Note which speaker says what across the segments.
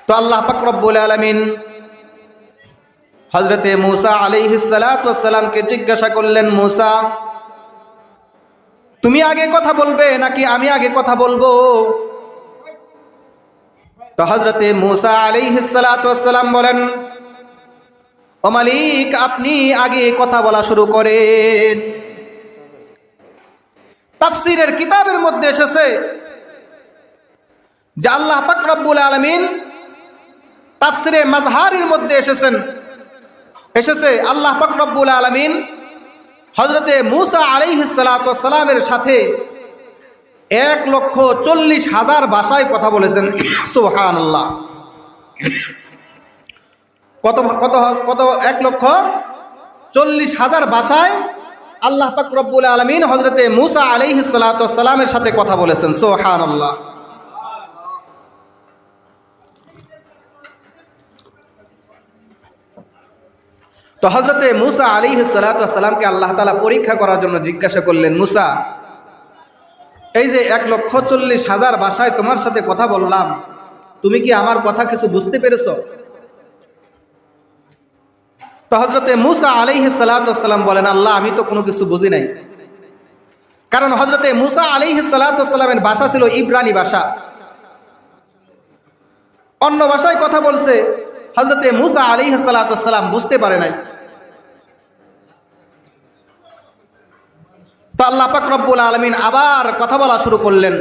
Speaker 1: তো আল্লাহ পাক রব্বুল আলামিন হযরতে মূসা আলাইহিস সালাতু ওয়াস সালামকে জিজ্ঞাসা করলেন, মূসা তুমি আগে কথা বলবে নাকি আমি আগে কথা বলবো? তো হযরতে মূসা আলাইহিস সালাতু ওয়াস সালাম বলেন, ও মালিক, আপনি আগে কথা বলা শুরু করেন। তাফসীরের কিতাবের মধ্যে এসেছে যে আল্লাহ পাক রব্বুল আলামিন তাফসীরে মাজহারির মধ্যে এসেছে আল্লাহ পাক রব্বুল আলামিন হযরতে মূসা আলাইহিস সালাতু ওয়াস সালামের সাথে 1,40,000 ভাষায় কথা বলেছেন। সুবহানাল্লাহ। কত কত কত 1,40,000 ভাষায় আল্লাহ পাক রব্বুল আলামিন হযরতে মূসা আলাইহিস সালাতু ওয়াস সালামের সাথে কথা বলেছেন। সুবহানাল্লাহ। তো হযরতে মূসা আলাইহিস সালাতু ওয়াস সালামকে আল্লাহ তাআলা পরীক্ষা করার জন্য জিজ্ঞাসা করলেন, মূসা, এই যে 1,40,000 ভাষায় তোমার সাথে কথা বললাম, তুমি কি আমার কথা কিছু বুঝতে পেরেছো? তো হযরতে মূসা আলাইহিস সালাতু ওয়াস সালাম বলেন, আল্লাহ, আমি তো কোনো কিছু বুঝি নাই। কারণ হযরতে মূসা আলাইহিস সালাতু ওয়াস সালামের ভাষা ছিল ইব্রানি ভাষা। অন্য ভাষায় কথা বলছে, হযরতে মূসা আলাইহিস সালাতু ওয়াস সালাম বুঝতে পারে নাই। তো আল্লাহ পাক রব্বুল আলামিন আবার কথা বলা শুরু করলেন।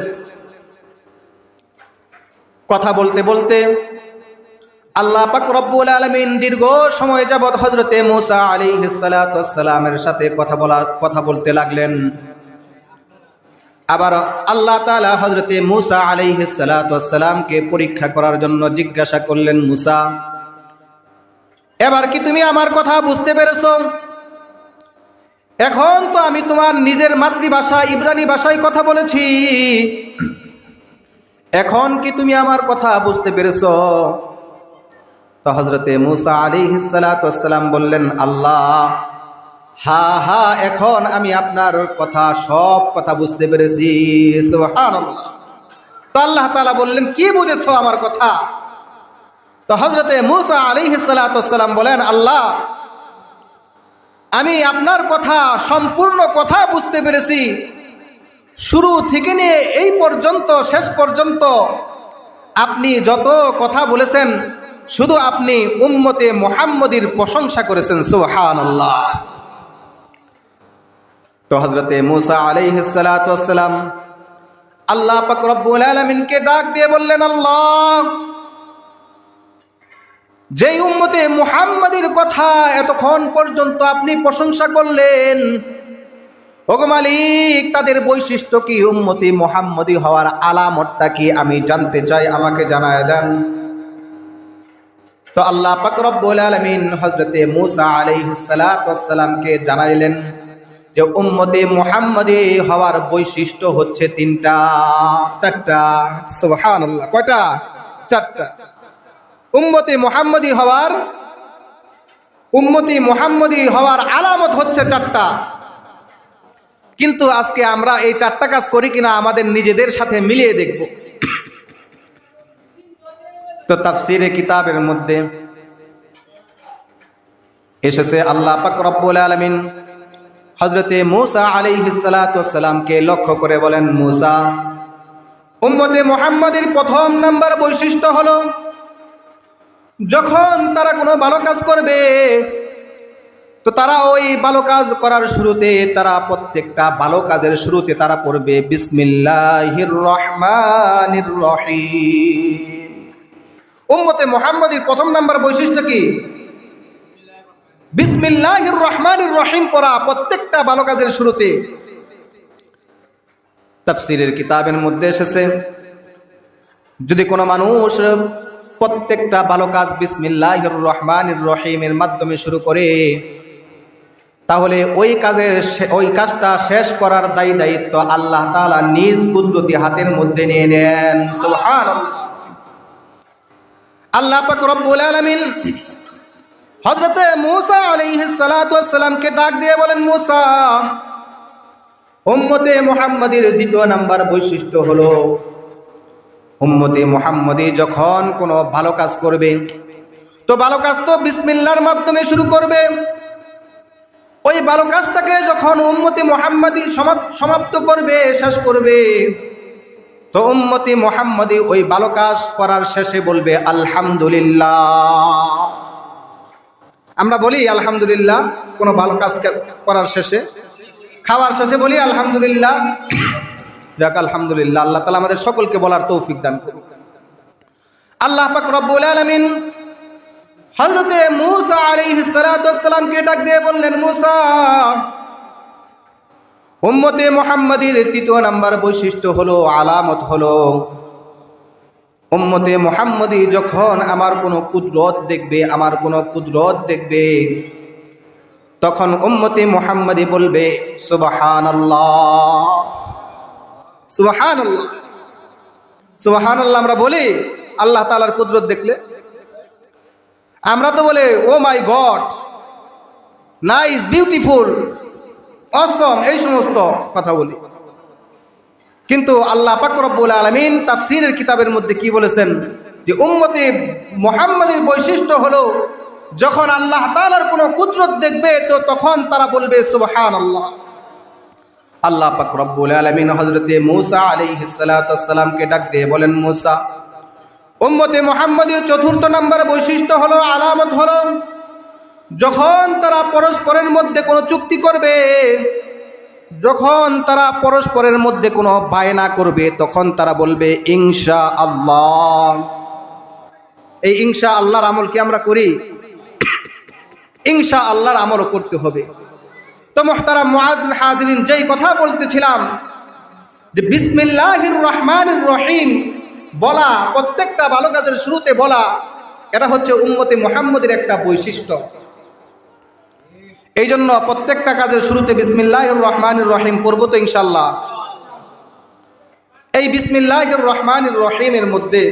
Speaker 1: কথা বলতে বলতে আল্লাহ পাক রব্বুল আলামিন দীর্ঘ সময় যাবত হযরতে মূসা আলাইহিস সালাতু ওয়াস সালামের সাথে কথা বলতে লাগলেন। আবার আল্লাহ তাআলা হযরতে মূসা আলাইহিস সালাতু ওয়াস সালামকে পরীক্ষা করার জন্য জিজ্ঞাসা করলেন, মূসা, এবার কি তুমি আমার কথা বুঝতে পেরেছো? এখন তো আমি তোমার নিজের মাতৃভাষা ইব্রানি ভাষায় কথা বলেছি, এখন কি তুমি আমার কথা বুঝতে পেরেছো? তো হযরতে মূসা আলাইহিস সালাতু ওয়াস সালাম বললেন, আল্লাহ, হা, এখন আমি আপনার কথা সব কথা বুঝতে পেরেছি। সুবহানাল্লাহ। তো আল্লাহ তাআলা বললেন, কি বুঝেছো আমার কথা? তো হযরতে মূসা আলাইহিস সালাতু ওয়াস সালাম বলেন, আল্লাহ, আমি আপনার কথা সম্পূর্ণ কথা বুঝতে পেরেছি। শুরু থেকে নিয়ে এই পর্যন্ত, শেষ পর্যন্ত আপনি যত কথা বলেছেন, শুধু আপনি উম্মতে মুহাম্মদীর প্রশংসা করেছেন। সুবহানাল্লাহ। তো হযরতে মূসা আলাইহিস সালাতু ওয়াস সালাম আল্লাহ পাক রব্বুল আলামিনকে ডাক দিয়ে বললেন, আল্লাহ, যেই উম্মতে মুহাম্মদীর কথা এতক্ষণ পর্যন্ত আপনি প্রশংসা করলেন, ওগো মালিক, তাদের বৈশিষ্ট্য কি, উম্মতে মুহাম্মদী হওয়ার আলামতটা কি আমি জানতে চাই, আমাকে জানায় দেন। তো আল্লাহ পাক রব্বুল আলামিন হযরতে মূসা আলাইহিস সালাতু ওয়াস সালামকে জানাইলেন যে উম্মতে মুহাম্মদী হওয়ার বৈশিষ্ট্য হচ্ছে 4টা। সুবহানাল্লাহ। কয়টা? 4টা। উম্মতে মুহাম্মদী হওয়ার আলামত হচ্ছে 4টা। কিন্তু আজকে আমরা এই 4টা কাজ করি কিনা আমাদের নিজেদের সাথে মিলিয়ে দেখব। তো তাফসীরে কিতাবের মধ্যে এসেছে আল্লাহ পাক রব্বুল আলামিন হযরতে মূসা আলাইহিস সালাতু ওয়াস সালামকে লক্ষ্য করে বলেন, মূসা, উম্মতে মুহাম্মদীর প্রথম নাম্বার বৈশিষ্ট্য হলো, যখন তারা কোনো ভালো কাজ করবে তো তারা ওই ভালো কাজ করার শুরুতে, তারা প্রত্যেকটা ভালো কাজের শুরুতে তারা পড়বে বিসমিল্লাহির রহমানির রহিম। উম্মতে মুহাম্মদীর প্রথম নাম্বার বৈশিষ্ট্য কি? বিসমিল্লাহির রহমানির রহিম পড়া প্রত্যেকটা ভালো কাজের শুরুতে। তাফসীরের কিতাবের মধ্যে এসেছে, যদি কোনো মানুষ প্রত্যেকটা ভালো কাজ বিসমিল্লাহির রহমানির রহিমের মাধ্যমে শুরু করে, তাহলে ওই কাজটা শেষ করার দায়িত্ব আল্লাহ তাআলা নিজ কুদরতি হাতের মধ্যে নিয়ে নেন। সুবহানাল্লাহ। আল্লাহ পাক রব্বুল আলামিন হযরতে মূসা আলাইহিস সালাতু ওয়াস সালামকে ডাক দিয়ে বলেন, মূসা, উম্মতে মুহাম্মদীর দ্বিতীয় নাম্বার বৈশিষ্ট্য হলো উম্মতে মুহাম্মদী যখন কোনো ভালো কাজ করবে তো ভালো কাজ তো বিসমিল্লাহর মাধ্যমে শুরু করবে। ওই ভালো কাজটাকে যখন উম্মতে মুহাম্মদী সমাপ্ত করবে, শেষ করবে, তো উম্মতে মুহাম্মদী ওই ভালো কাজ করার শেষে বলবে আলহামদুলিল্লাহ। আমরা বলি আলহামদুলিল্লাহ কোনো ভালো কাজ করার শেষে, খাওয়ার শেষে বলি আলহামদুলিল্লাহ। যাক আলহামদুলিল্লাহ, আল্লাহ তাআলা আমাদের সকলকে বলার তৌফিক দান করুন। আল্লাহ পাক রব্বুল আলামিন হযরতে মূসা আলাইহিস সালাতু ওয়াস সালামকে ডাক দিয়ে বললেন, মূসা, উম্মতে মুহাম্মাদীর তৃতীয় নাম্বার বৈশিষ্ট্য হলো, আলামত হলো, উম্মতে মুহাম্মাদী যখন আমার কোনো কুদরত দেখবে, আমার কোনো কুদরত দেখবে, তখন উম্মতে মুহাম্মাদী বলবে সুবহানাল্লাহ, সুবহানাল্লাহ, সুবহানাল্লাহ। আমরা বলি আল্লাহ তাআলার কুদরত দেখলে, আমরা তো বলে ও মাই গড, নাইস, বিউটিফুল, অসম, এই সমস্ত কথা বলি। কিন্তু আল্লাহ পাক রব্বুল আলামিন তাফসীরের কিতাবের মধ্যে কি বলেছেন, যে উম্মতে মুহাম্মাদীর বৈশিষ্ট্য হলো যখন আল্লাহ তাআলার কোনো কুদরত দেখবে তো তখন তারা বলবে সুবহানাল্লাহ। আল্লাহ পাক রব্বুল আলামিন হযরতে মূসা আলাইহিস সালাতু ওয়াস সালামকে ডাক দিয়ে বলেন, মূসা, উম্মতে মুহাম্মাদীর চতুর্থ নম্বর বৈশিষ্ট্য হলো, আলামত হলো, যখন তারা পরস্পরের মধ্যে কোনো চুক্তি করবে, যখন তারা পরস্পরের মধ্যে কোনো বায়না করবে, তখন তারা বলবে ইনশাআল্লাহ। এই ইনশাআল্লাহর আমল কি আমরা করি? ইনশাআল্লাহর আমলও করতে হবে। তো মুহতারাম মুআজ্জিজ হাজিরিন, যেই কথা বলতেছিলাম যে বিসমিল্লাহির রহমানির রহিম বলা, প্রত্যেকটা ভালো কাজের শুরুতে বলা, এটা হচ্ছে উম্মতে মুহাম্মদের একটা বৈশিষ্ট্য। এই জন্য প্রত্যেকটা কাজের শুরুতে বিসমিল্লাহির রহমানির রহিম পড়ব তো ইনশাআল্লাহ। এই বিসমিল্লাহির রহমানির রহিমের মধ্যে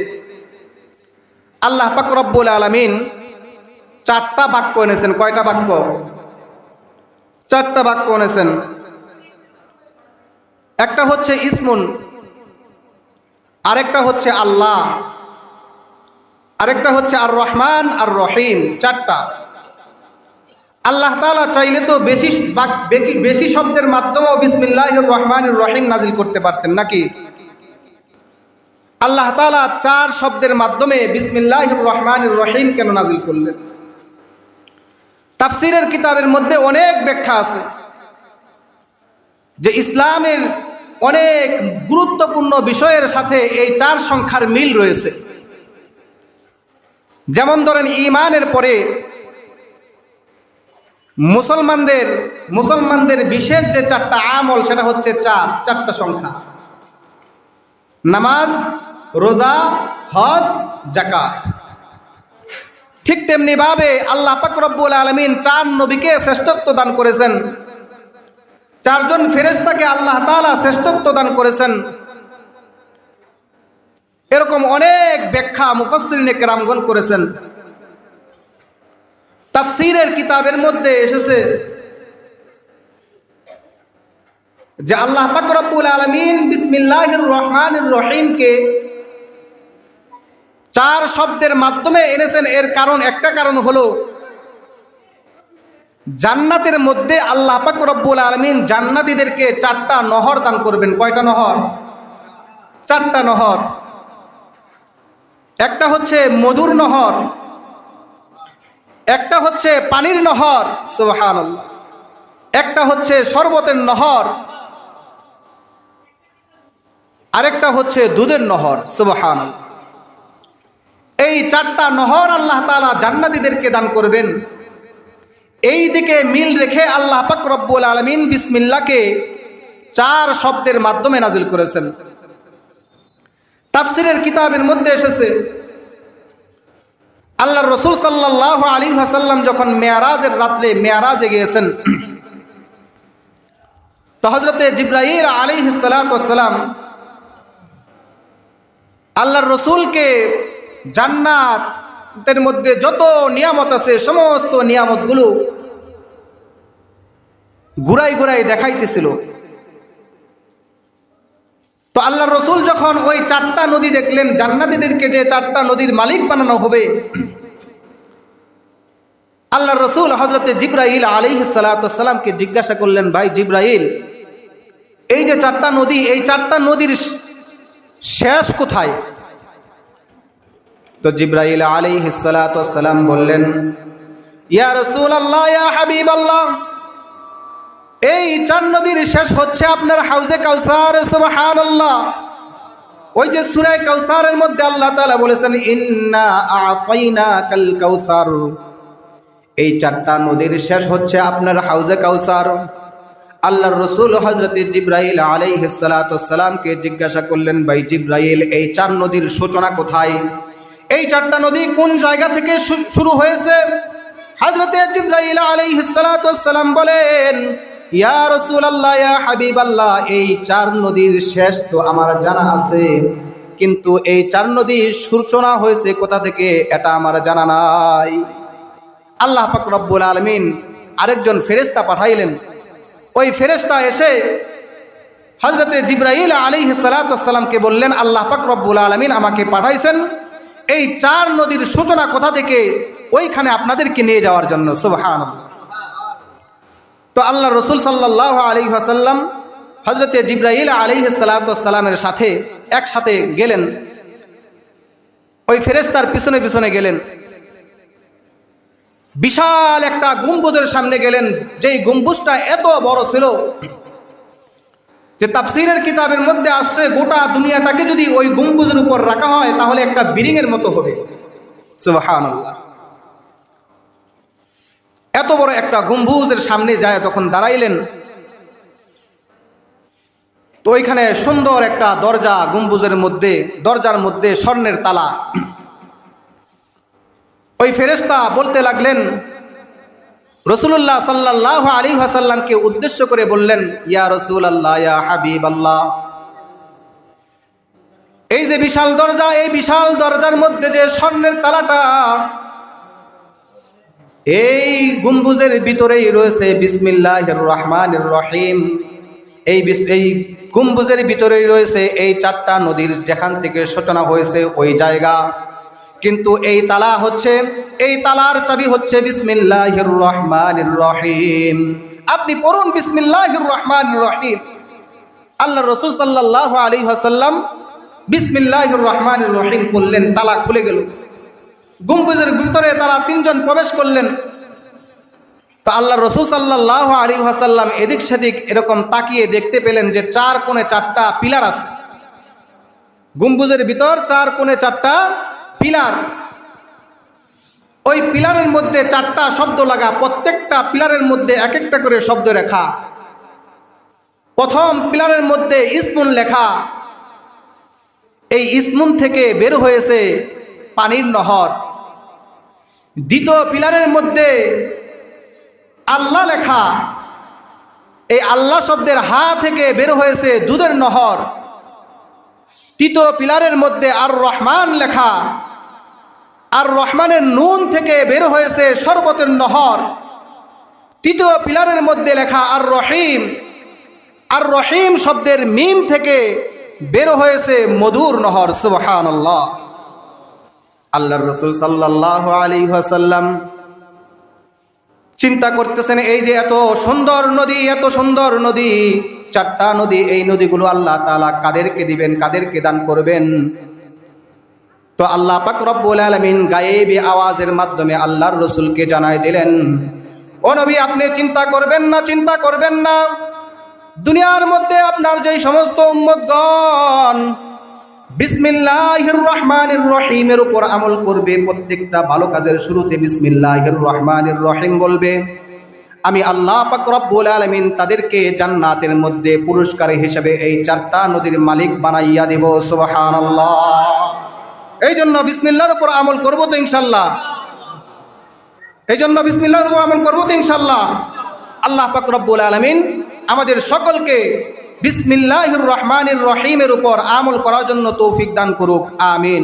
Speaker 1: আল্লাহ পাক রব্বুল আলামিন চারটা বাক্য এনেছেন। কয়টা বাক্য? চারটা বাক্য এনেছেন। একটা হচ্ছে ইসমুন, আরেকটা হচ্ছে আল্লাহ, আরেকটা হচ্ছে আর রহমান আর রহিম। চারটা। আল্লাহ তাআলা চাইলে তো বেশি শব্দের মাধ্যমেও বিসমিল্লাহির রহমানির রহিম নাজিল করতে পারতেন, নাকি? আল্লাহ তাআলা 4 শব্দের মাধ্যমে বিসমিল্লাহির রহমানির রহিম কেন নাজিল করলেন? তাফসীরের কিতাবের মধ্যে অনেক ব্যাখ্যা আছে, যে ইসলামের অনেক গুরুত্বপূর্ণ বিষয়ের সাথে এই 4 সংখ্যার মিল রয়েছে। যেমন ধরেন, ঈমানের পরে মুসলমানদের বিশেষ যে 4টা আমল, সেটা হচ্ছে 4টা সংখ্যা: নামাজ, রোজা, হজ, যাকাত। ঠিক তেমনি ভাবে আল্লাহ পাক রব্বুল আলামিন 4 নবীকে শ্রেষ্ঠত্ব দান করেছেন, 4 জন ফেরেশতাকে আল্লাহ তাআলা শ্রেষ্ঠত্ব দান করেছেন। এরকম অনেক ব্যাখ্যা মুফাসসিরিনে কেরামগণ করেছেন। তাফসীরের কিতাবের মধ্যে এসেছে যে আল্লাহ পাক রব্বুল আলামিন বিসমিল্লাহির রহমানির রহিমকে 4 শব্দের মাধ্যমে এনেছেন। এর কারণ, একটা কারণ হলো জান্নাতের মধ্যে আল্লাহ পাক রব্বুল আলামিন জান্নাতীদেরকে 4টা নহর দান করবেন। কয়টা নহর? 4টা নহর। একটা হচ্ছে মধুর নহর, একটা হচ্ছে পানির নহর, সুবহানাল্লাহ, একটা হচ্ছে শরবতের নহর, আরেকটা হচ্ছে দুধের নহর, সুবহানাল্লাহ। এই 4টা নহর আল্লাহ তাআলা জান্নাতীদেরকে দান করবেন। এই দিকে মিল রেখে আল্লাহ পাক রব্বুল আলামিন বিসমিল্লাহকে 4 শব্দের মাধ্যমে নাজিল করেছেন। তাফসীরের কিতাবের মধ্যে এসেছে, আল্লাহর রাসূল সাল্লাল্লাহু আলাইহি ওয়াসাল্লাম যখন মেরাজের রাত্রে মেরাজে গিয়েছেন, তো হযরতে জিবরাইল আলাইহিস সালাতু ওয়াস সালাম আল্লাহর রাসূলকে জান্নাতের মধ্যে যত নিয়ামত আছে সমস্ত নিয়ামতগুলো ঘুরাই ঘুরাই দেখাইতেছিল। তো আল্লাহর রসুল যখন ওই 4টা নদী দেখলেন, জান্নাতীদেরকে যে 4টা নদীর মালিক বানানো হবে, আল্লাহর রসুল হযরতে জিবরাইল আলাইহিস সালাতু ওয়াস সালামকে জিজ্ঞাসা করলেন, ভাই জিবরাইল, এই যে 4টা নদী, এই 4টা নদীর শেষ কোথায়? তো জিবরাইল আলাইহিস সালাতু ওয়াস সালাম বললেন, ইয়া রাসূলুল্লাহ, ইয়া হাবিবাল্লাহ, এই 4 নদীর শেষ হচ্ছে আপনার হাউজে কাউসার। সুবহানাল্লাহ। ওই যে সূরা কাউসারের মধ্যে আল্লাহ তাআলা বলেছেন, ইন্না আ'তাইনাকাল কাউসার, এই 4টা নদীর শেষ হচ্ছে আপনার হাউজে কাউসার। আল্লাহর রাসূল হযরতে জিবরাইল আলাইহিস সালাতু ওয়াস সালামকে জিজ্ঞাসা করলেন, ভাই জিবরাইল, এই 4 নদীর সূচনা কোথায়? এই 4টা নদী কোন জায়গা থেকে শুরু হয়েছে? হযরতে জিবরাইল আলাইহিস সালাতু ওয়াস সালাম বলেন, ইয়া রাসূলুল্লাহ, ইয়া হাবিবাল্লাহ, এই 4 নদীর শেষ তো আমার জানা আছে, কিন্তু এই 4 নদীর সূচনা হয়েছে কোথা থেকে এটা আমার জানা নাই। আল্লাহ পাক রব্বুল আলামিন আরেকজন ফেরেশতা পাঠাইলেন। ওই ফেরেশতা এসে হযরতে জিবরাইল আলাইহিস সালাতু ওয়াস সালামকে বললেন, আল্লাহ পাক রব্বুল আলামিন আমাকে পাঠাইছেন এই 4 নদীর সূচনা কোথা থেকে ওইখানে আপনাদেরকে নিয়ে যাওয়ার জন্য। সুবহানাল্লাহ। তো আল্লাহ রসুল সাল্লাল্লাহু আলাইহি ওয়াসাল্লাম হযরতে জিবরাইল আলাইহিস সালাতু ওয়াস সালামের সাথে একসাথে গেলেন, ওই ফেরেশতার পিছনে পিছনে গেলেন। বিশাল একটা গম্বুজের সামনে গেলেন, যেই গম্বুজটা এত বড় ছিল যে তাফসীরের কিতাবের মধ্যে আসছে গোটা দুনিয়াটাকে যদি ওই গম্বুজের উপর রাখা হয় তাহলে একটা বিল্ডিং এর মতো হবে। সুবহানাল্লাহ। এত বড় একটা গম্বুজের সামনে যায় তখন দাঁড়াইলেন, তো ওইখানে সুন্দর একটা দরজা, গম্বুজের মধ্যে, দরজার মধ্যে স্বর্ণের তালা। ওই ফেরেশতা বলতে লাগলেন, রাসূলুল্লাহ সাল্লাল্লাহু আলাইহি ওয়াসাল্লামকে উদ্দেশ্য করে বললেন, ইয়া রাসূলুল্লাহ, ইয়া হাবিবাল্লাহ, এই যে বিশাল দরজা, এই বিশাল দরজার মধ্যে যে স্বর্ণের তালাটা, এই গম্বুজের ভিতরেই রয়েছে বিসমিল্লাহির রহমানির রহিম। এই গম্বুজের ভিতরেই রয়েছে এই 4টা নদীর যেখান থেকে সূচনা হয়েছে ওই জায়গা। কিন্তু এই তালা হচ্ছে, এই তালার চাবি হচ্ছে বিসমিল্লাহির রহমানির রহিম। আপনি পড়ুন বিসমিল্লাহির রহমানির রহিম। আল্লাহ রাসূল সাল্লাল্লাহু আলাইহি ওয়াসাল্লাম বিসমিল্লাহির রহমানির রহিম বললেন, তালা খুলে গেল। গম্বুজের ভিতরে তারা 3 জন প্রবেশ করলেন। তো আল্লাহ রাসূল সাল্লাল্লাহু আলাইহি ওয়াসাল্লাম এদিক সেদিক এরকম তাকিয়ে দেখতে পেলেন যে 4 কোণে 4টা পিলার আছে। গম্বুজের ভিতর 4 কোণে 4টা পিলার। ওই পিলারের মধ্যে 4টা শব্দ লাগা, প্রত্যেকটা পিলারের মধ্যে এক একটা করে শব্দ লেখা। প্রথম পিলারের মধ্যে ইসমুন লেখা, এই ইসমুন থেকে বের হয়েছে পানির নহর। দ্বিতীয় পিলারের মধ্যে আল্লাহ লেখা, এই আল্লাহ শব্দের হা থেকে বের হয়েছে দুধের নহর। তৃতীয় পিলারের মধ্যে আর রহমান লেখা, আর রহমানের নুন থেকে বের হয়েছে শরবতের নহর। তৃতীয় পিলারের মধ্যে লেখা আর রহিম, আর রহিম শব্দের মিম থেকে বের হয়েছে মধুর নহর। সুবহানাল্লাহ। আল্লাহর রাসূল সাল্লাল্লাহু আলাইহি ওয়াসাল্লাম চিন্তা করতেছেন, এই যে এত সুন্দর নদী, এত সুন্দর নদী, 4টা নদী, এই নদীগুলো আল্লাহ তাআলা কাদেরকে দিবেন, কাদেরকে দান করবেন? তো আল্লাহ পাক রব্বুল আলামিন গায়েবী আওয়াজের মাধ্যমে আল্লাহর রাসূলকে জানায় দিলেন, ও নবী, আপনি চিন্তা করবেন না, চিন্তা করবেন না। দুনিয়ার মধ্যে আপনার যেই সমস্ত উম্মতগণ বিসমিল্লাহির রহমানির রহিমের উপর আমল করবে, প্রত্যেকটা ভালো কাজের শুরুতে বিসমিল্লাহির রহমানির রহিম বলবে, আমি আল্লাহ পাক রব্বুল আলামিন তাদেরকে জান্নাতের মধ্যে পুরস্কার হিসেবে এই 4টা নদীর মালিক বানাইয়া দেব। সুবহানাল্লাহ। এই জন্য বিসমিল্লাহর উপর আমল করবো তো ইনশাল্লাহ, এই জন্য বিসমিল্লাহর উপর আমল করবো তো ইনশাল্লাহ। আল্লাহ পাক রব্বুল আলামিন আমাদের সকলকে বিসমিল্লাহির রহমানির রহিমের উপর আমল করার জন্য তৌফিক দান করুক। আমিন।